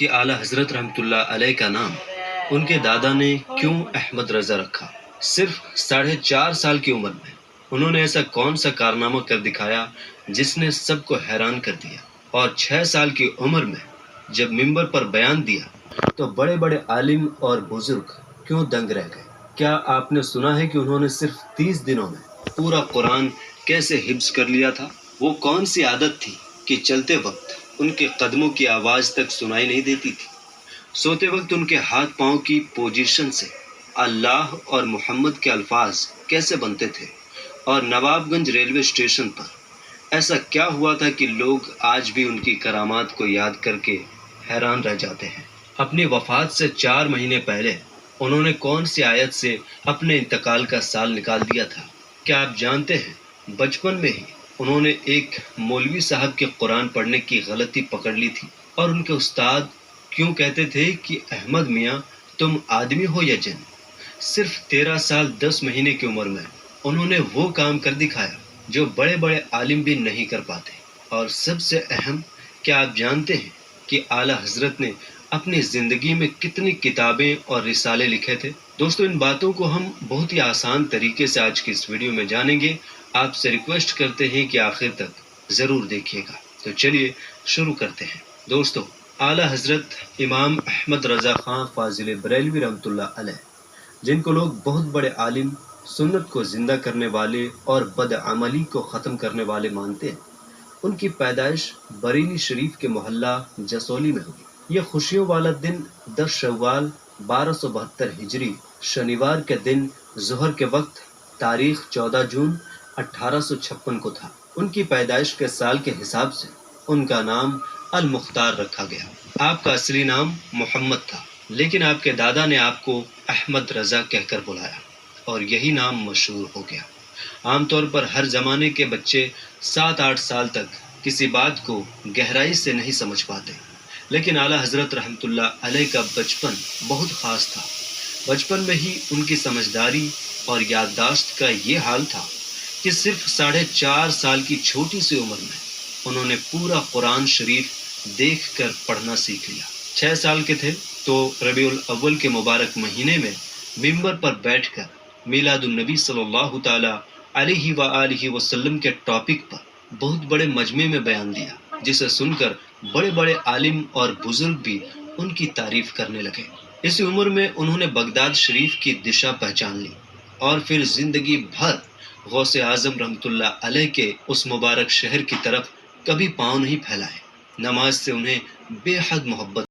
کہ اعلیٰ حضرت رحمۃ اللہ علیہ کا نام ان کے دادا نے کیوں احمد رضا رکھا؟ صرف 4.5 سال کی عمر میں انہوں نے ایسا کون سا کارنامہ کر دکھایا جس نے سب کو حیران کر دیا، اور 6 سال کی عمر میں جب ممبر پر بیان دیا تو بڑے بڑے عالم اور بزرگ کیوں دنگ رہ گئے؟ کیا آپ نے سنا ہے کہ انہوں نے صرف 30 دنوں میں پورا قرآن کیسے حفظ کر لیا تھا؟ وہ کون سی عادت تھی کہ چلتے وقت ان کے قدموں کی آواز تک سنائی نہیں دیتی تھی؟ سوتے وقت ان کے ہاتھ پاؤں کی پوزیشن سے اللہ اور محمد کے الفاظ کیسے بنتے تھے؟ اور نواب گنج ریلوے اسٹیشن پر ایسا کیا ہوا تھا کہ لوگ آج بھی ان کی کرامات کو یاد کر کے حیران رہ جاتے ہیں؟ اپنی وفات سے 4 مہینے پہلے انہوں نے کون سی آیت سے اپنے انتقال کا سال نکال دیا تھا؟ کیا آپ جانتے ہیں بچپن میں ہی انہوں نے ایک مولوی صاحب کے قرآن پڑھنے کی غلطی پکڑ لی تھی، اور ان کے استاد کیوں کہتے تھے کہ احمد میاں تم آدمی ہو یا جن؟ صرف 13 سال 10 مہینے کی عمر میں انہوں نے وہ کام کر دکھایا جو بڑے بڑے عالم بھی نہیں کر پاتے۔ اور سب سے اہم، کیا آپ جانتے ہیں کہ اعلیٰ حضرت نے اپنی زندگی میں کتنی کتابیں اور رسالے لکھے تھے؟ دوستو، ان باتوں کو ہم بہت ہی آسان طریقے سے آج کی اس ویڈیو میں جانیں گے۔ آپ سے ریکویسٹ کرتے ہیں کہ آخر تک ضرور دیکھیے گا۔ تو چلیے شروع کرتے ہیں۔ دوستو، اعلیٰ حضرت امام احمد رضا خان فاضل بریلوی رحمۃ اللہ علیہ، جن کو لوگ بہت بڑے عالم، سنت کو زندہ کرنے والے اور بدعملی کو ختم کرنے والے مانتے ہیں، ان کی پیدائش بریلی شریف کے محلہ جسولی میں ہوئی۔ یہ خوشیوں والا دن 10 شوال 1272 ہجری شنیوار کے دن ظہر کے وقت تاریخ 14 جون 1856 کو تھا۔ ان کی پیدائش کے سال کے حساب سے ان کا نام المختار رکھا گیا۔ آپ کا اصلی نام محمد تھا، لیکن آپ کے دادا نے آپ کو احمد رضا کہہ کر بلایا اور یہی نام مشہور ہو گیا۔ عام طور پر ہر زمانے کے بچے 7-8 سال تک کسی بات کو گہرائی سے نہیں سمجھ پاتے، لیکن اعلیٰ حضرت رحمۃ اللہ علیہ کا بچپن بہت خاص تھا۔ بچپن میں ہی ان کی سمجھداری اور یادداشت کا یہ حال تھا کہ صرف 4.5 سال کی چھوٹی سی عمر میں انہوں نے پورا قرآن شریف دیکھ کر پڑھنا سیکھ لیا۔ 6 سال کے تھے تو ربیع الاول کے مبارک مہینے میں ممبر پر بیٹھ کر میلاد النبی صلی اللہ تعالی علیہ وآلہ وسلم کے ٹاپک پر بہت بڑے مجمع میں بیان دیا، جسے سن کر بڑے بڑے عالم اور بزرگ بھی ان کی تعریف کرنے لگے۔ اسی عمر میں انہوں نے بغداد شریف کی دشا پہچان لی، اور پھر زندگی بھر غوث اعظم رحمۃ اللہ علیہ کے اس مبارک شہر کی طرف کبھی پاؤں نہیں پھیلائے۔ نماز سے انہیں بے حد محبت